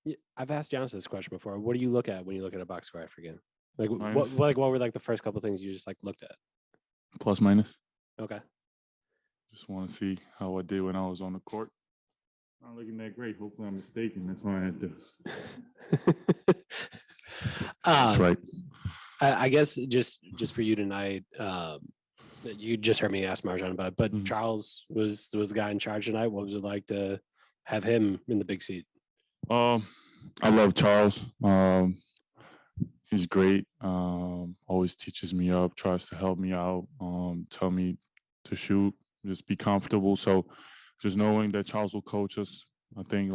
Yeah, I've asked Giannis this question before. What do you look at when you look at a box score? I forget. Like Minus, what were like the first couple things you just like looked at? plus minus. Okay. Just want to see how I did when I was on the court. Not looking that great. Hopefully, I'm mistaken. That's why I had to. That's um, right. I guess just for you tonight, you just heard me ask Marjan about, but Charles was the guy in charge tonight. What was it like to have him in the big seat? I love Charles. He's great. Always teaches me up, tries to help me out, tell me to shoot, just be comfortable. So just knowing that Charles will coach us, I think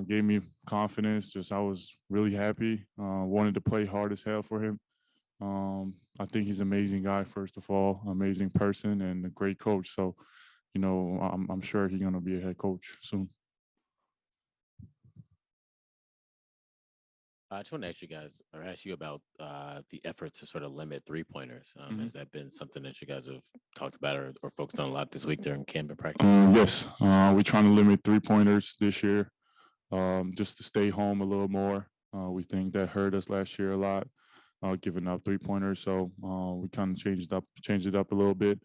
gave me confidence. Just I was really happy. Wanted to play hard as hell for him. I think he's an amazing guy, first of all, amazing person and a great coach. So, I'm sure he's gonna be a head coach soon. I just want to ask you guys, or ask you about the effort to sort of limit three-pointers. Has that been something that you guys have talked about or focused on a lot this week during camp and practice? Yes, we're trying to limit three-pointers this year, just to stay home a little more. We think that hurt us last year a lot, giving up three-pointers. So we kind of changed it up a little bit.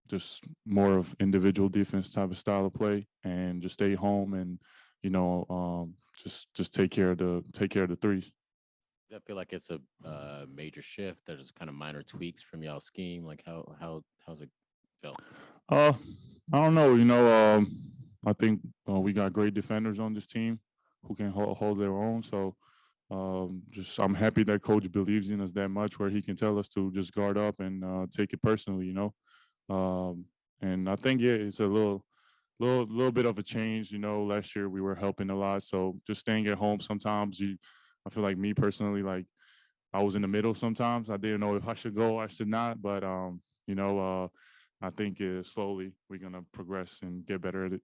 Just more of individual defense type of style of play, and just stay home and just take care of the threes. I feel like it's a major shift. There's kind of minor tweaks from y'all scheme. Like how's it felt? I don't know. I think we got great defenders on this team who can hold their own. So just I'm happy that coach believes in us that much, where he can tell us to just guard up and take it personally. And I think it's a little bit of a change. Last year we were helping a lot, so just staying at home sometimes. I feel like me personally, like I was in the middle sometimes. I didn't know if I should go or I should not, but I think slowly we're gonna progress and get better at it.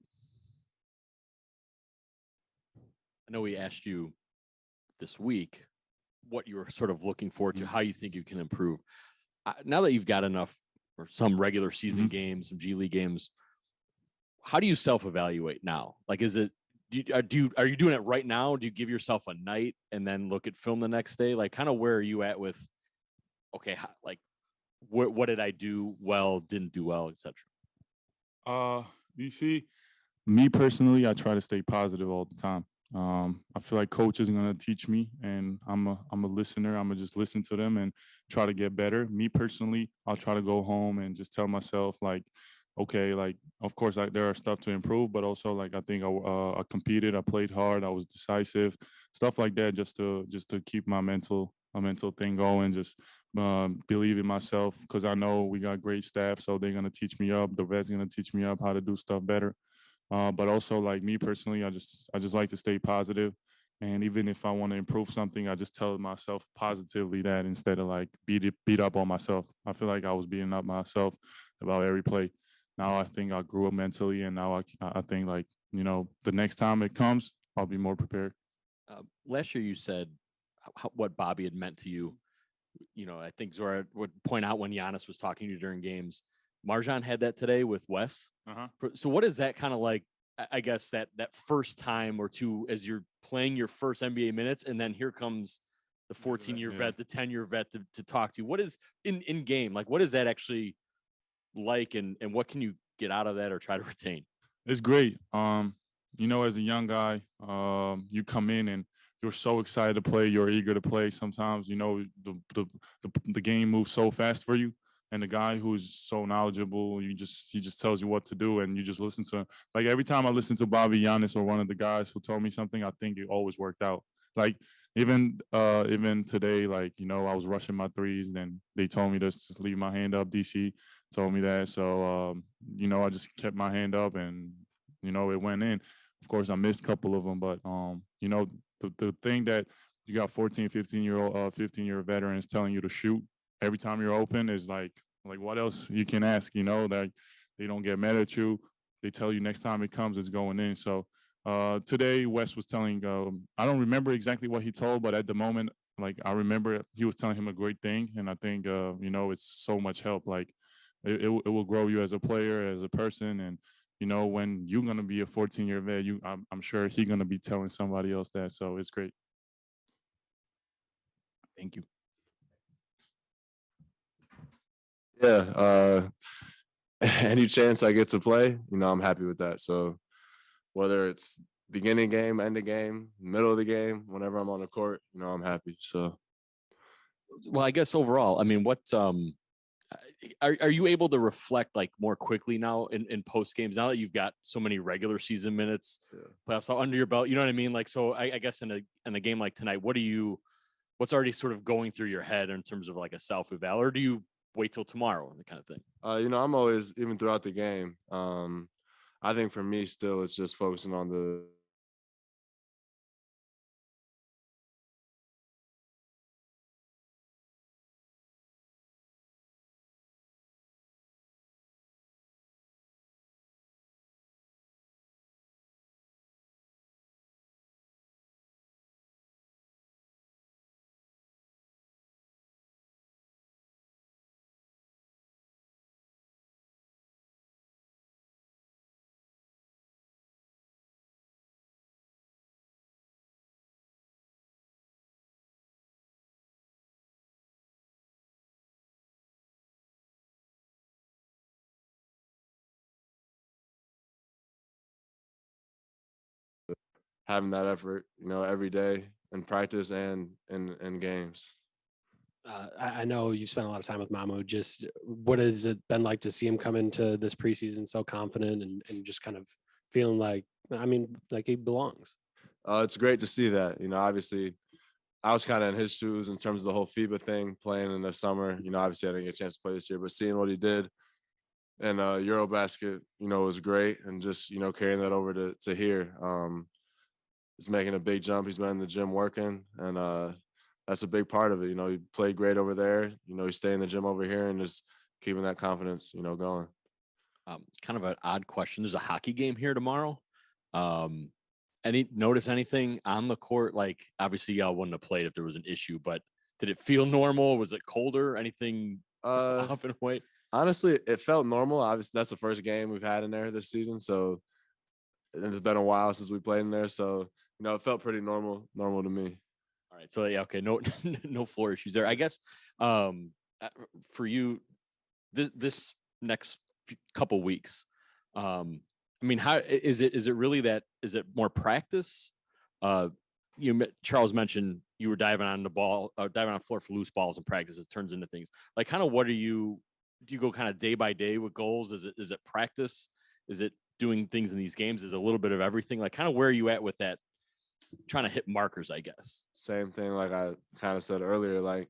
I know we asked you this week what you were sort of looking forward to, how you think you can improve. Now that you've got enough or some regular season games, some G League games, how do you self-evaluate now? Like, is it are you doing it right now? Do you give yourself a night and then look at film the next day? Like, kind of where are you at with? Okay, like what did I do well, didn't do well, etc. You see, me personally, I try to stay positive all the time. I feel like coach is gonna teach me, and I'm a listener. I'm gonna just listen to them and try to get better. Me personally, I'll try to go home and just tell myself like, okay, like of course there are stuff to improve, but also like I think I competed, I played hard, I was decisive, stuff like that, just to keep my mental thing going, just believe in myself, because I know we got great staff, so they're gonna teach me up. The vet's gonna teach me up how to do stuff better. But also like me personally, I just like to stay positive. And even if I want to improve something, I just tell myself positively that, instead of like beat up on myself. I feel like I was beating up myself about every play. Now I think I grew up mentally, and now I think like the next time it comes, I'll be more prepared. Last year you said what Bobby had meant to you. I think Zora would point out when Giannis was talking to you during games. Marjan had that today with Wes. So what is that kind of like? I guess that first time or two as you're playing your first NBA minutes, and then here comes the 14-year vet, the 10-year vet to talk to you. What is in game? Like, what is that actually like, and what can you get out of that or try to retain? It's great. As a young guy, you come in and you're so excited to play. You're eager to play. Sometimes, the game moves so fast for you. And the guy who's so knowledgeable, he just tells you what to do, and you just listen to him. Like every time I listen to Bobby, Giannis, or one of the guys who told me something, I think it always worked out. Like even today, like I was rushing my threes, then they told me to just leave my hand up. DC told me that, so I just kept my hand up, and it went in. Of course, I missed a couple of them, but the thing that you got 14, 15-year veterans telling you to shoot every time you're open is like what else you can ask, that they don't get mad at you. They tell you next time it comes, it's going in. So today Wes was telling, I don't remember exactly what he told, but at the moment, like I remember he was telling him a great thing. And I think, it's so much help. Like it will grow you as a player, as a person. And, you know, when you're gonna be a 14-year vet, I'm sure he's gonna be telling somebody else that. So it's great. Thank you. Yeah, any chance I get to play, you know, I'm happy with that. So whether it's beginning game, end of game, middle of the game, whenever I'm on the court, you know, I'm happy. So, Well, I guess overall, I mean, what are you able to reflect like more quickly now in post games now that you've got so many regular season minutes, playoffs under your belt? You know what I mean? Like, so I guess in a game like tonight, what's already sort of going through your head in terms of like a self eval, or do you wait till tomorrow and the kind of thing? you know, I'm always, even throughout the game, I think for me still, it's just focusing on the having that effort, you know, every day in practice and in games. I know you spent a lot of time with Mamu. Just what has it been like to see him come into this preseason so confident and just kind of feeling like, I mean, like he belongs? It's great to see that. You know, obviously, I was kind of in his shoes in terms of the whole FIBA thing, playing in the summer. You know, obviously, I didn't get a chance to play this year, but seeing what he did in Eurobasket, you know, was great. And just, you know, carrying that over to here. He's making a big jump. He's been in the gym working, and that's a big part of it. You know, he played great over there. You know, he's staying in the gym over here and just keeping that confidence, you know, going. Kind of an odd question. There's a hockey game here tomorrow. Notice anything on the court? Like, obviously, y'all wouldn't have played if there was an issue, but did it feel normal? Was it colder? Anything off and away? Honestly, it felt normal. Obviously, that's the first game we've had in there this season, so it's been a while since we played in there. So, you know, it felt pretty normal to me. All right. So yeah, okay. No, no floor issues there. I guess for you, this next couple weeks, I mean, how is it? Is it really that? Is it more practice? Charles mentioned you were diving on the ball, diving on the floor for loose balls in practice. It turns into things like kind of what are you? Do you go kind of day by day with goals? Is it practice? Is it doing things in these games? Is it a little bit of everything? Like kind of where are you at with that? Trying to hit markers, I guess. Same thing, like I kind of said earlier. Like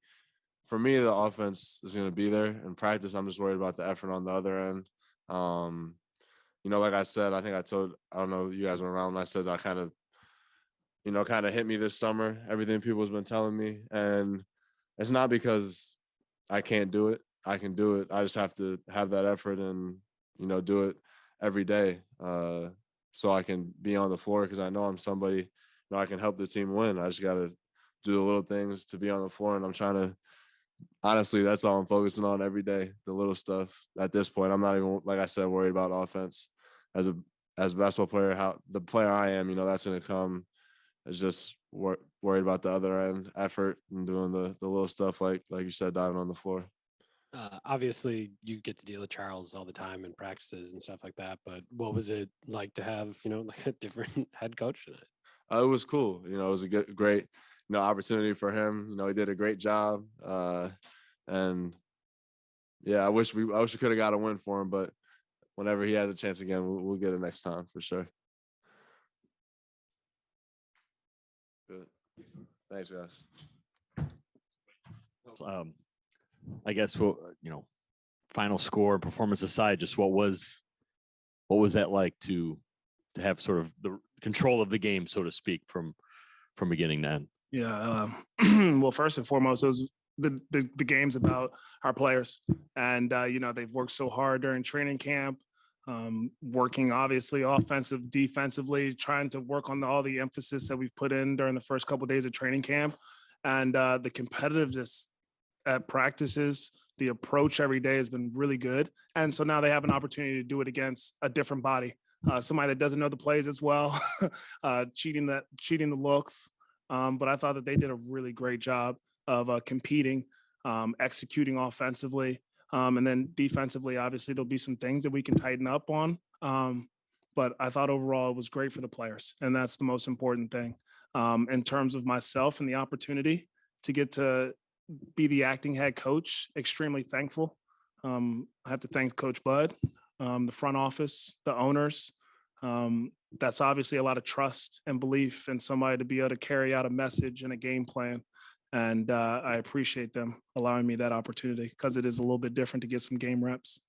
for me, the offense is going to be there. In practice, I'm just worried about the effort on the other end. You know, like I said, I don't know, you guys were around when I said that kind of hit me this summer, everything people's been telling me. And it's not because I can't do it. I can do it. I just have to have that effort and, you know, do it every day so I can be on the floor because I know I'm somebody, you know, I can help the team win. I just got to do the little things to be on the floor. And I'm trying to, honestly, that's all I'm focusing on every day, the little stuff. At this point, I'm not even, like I said, worried about offense. As a basketball player, how the player I am, you know, that's going to come. It's just worried about the other end, effort, and doing the little stuff like you said, diving on the floor. Obviously, you get to deal with Charles all the time in practices and stuff like that. But what was it like to have, you know, like a different head coach tonight? It was cool. You know, it was a great, you know, opportunity for him. You know, he did a great job. And yeah, I wish we could have got a win for him, but whenever he has a chance again, we'll get it next time for sure. Good. Thanks, guys. I guess final score, performance aside, just what was that like to have sort of the control of the game, so to speak, from beginning to end? Yeah. Well, first and foremost, it was the game's about our players, and you know, they've worked so hard during training camp, working obviously offensive, defensively, trying to work on all the emphasis that we've put in during the first couple of days of training camp, and the competitiveness at practices. The approach every day has been really good. And so now they have an opportunity to do it against a different body. somebody that doesn't know the plays as well, cheating the looks. But I thought that they did a really great job of competing, executing offensively. And then defensively, obviously, there'll be some things that we can tighten up on. But I thought overall it was great for the players. And that's the most important thing. In terms of myself and the opportunity to get to be the acting head coach, extremely thankful. I have to thank Coach Bud, the front office, the owners. That's obviously a lot of trust and belief in somebody to be able to carry out a message and a game plan. And I appreciate them allowing me that opportunity because it is a little bit different to get some game reps.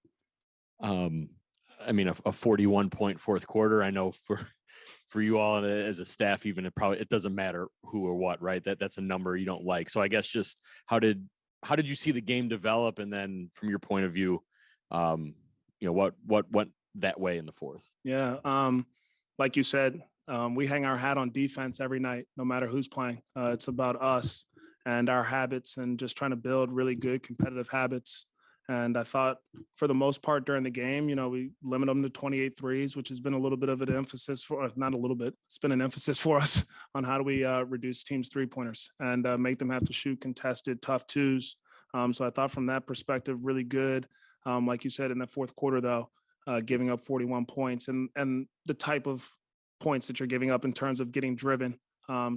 I mean, a 41-point fourth quarter. I know for you all as a staff, even it doesn't matter who or what, right? That's a number you don't like. So I guess just how did you see the game develop, and then from your point of view, what went that way in the fourth? Yeah, like you said, we hang our hat on defense every night, no matter who's playing. It's about us and our habits, and just trying to build really good competitive habits. And I thought for the most part during the game, we limit them to 28 threes, which has been a little bit of an emphasis not a little bit. It's been an emphasis for us on how do we reduce teams' 3-pointers and make them have to shoot contested, tough twos. So I thought from that perspective, really good. Like you said, in the fourth quarter, though, giving up 41 points and the type of points that you're giving up in terms of getting driven,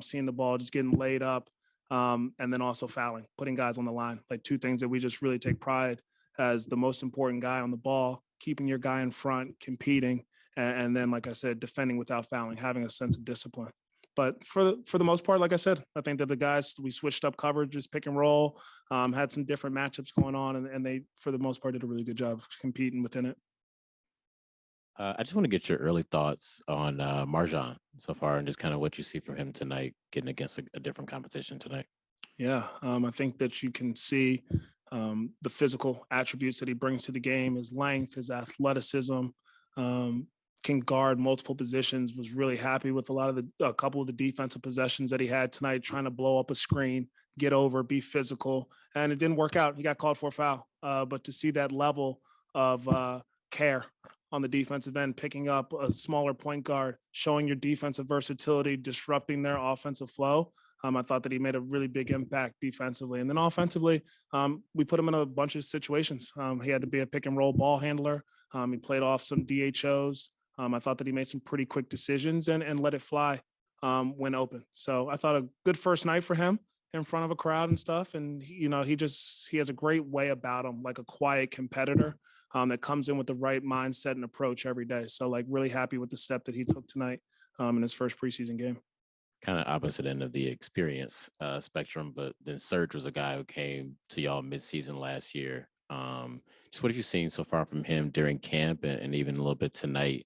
seeing the ball just getting laid up, and then also fouling, putting guys on the line, like two things that we just really take pride as the most important guy on the ball, keeping your guy in front, competing, and then, like I said, defending without fouling, having a sense of discipline. But for the most part, like I said, I think that the guys, we switched up coverages, pick and roll, had some different matchups going on, and they, for the most part, did a really good job of competing within it. I just want to get your early thoughts on Marjan so far, and just kind of what you see from him tonight, getting against a different competition tonight. Yeah, I think that you can see the physical attributes that he brings to the game, his length, his athleticism, can guard multiple positions. Was really happy with a couple of the defensive possessions that he had tonight, trying to blow up a screen, get over, be physical, and it didn't work out. He got called for a foul, but to see that level of care on the defensive end, picking up a smaller point guard, showing your defensive versatility, disrupting their offensive flow. I thought that he made a really big impact defensively. And then offensively, we put him in a bunch of situations. He had to be a pick and roll ball handler. He played off some DHOs. I thought that he made some pretty quick decisions and let it fly when open. So I thought a good first night for him in front of a crowd and stuff. And, he has a great way about him, like a quiet competitor that comes in with the right mindset and approach every day. So, like, really happy with the step that he took tonight in his first preseason game. Kind of opposite end of the experience spectrum, but then Serge was a guy who came to y'all midseason last year. Just what have you seen so far from him during camp and even a little bit tonight?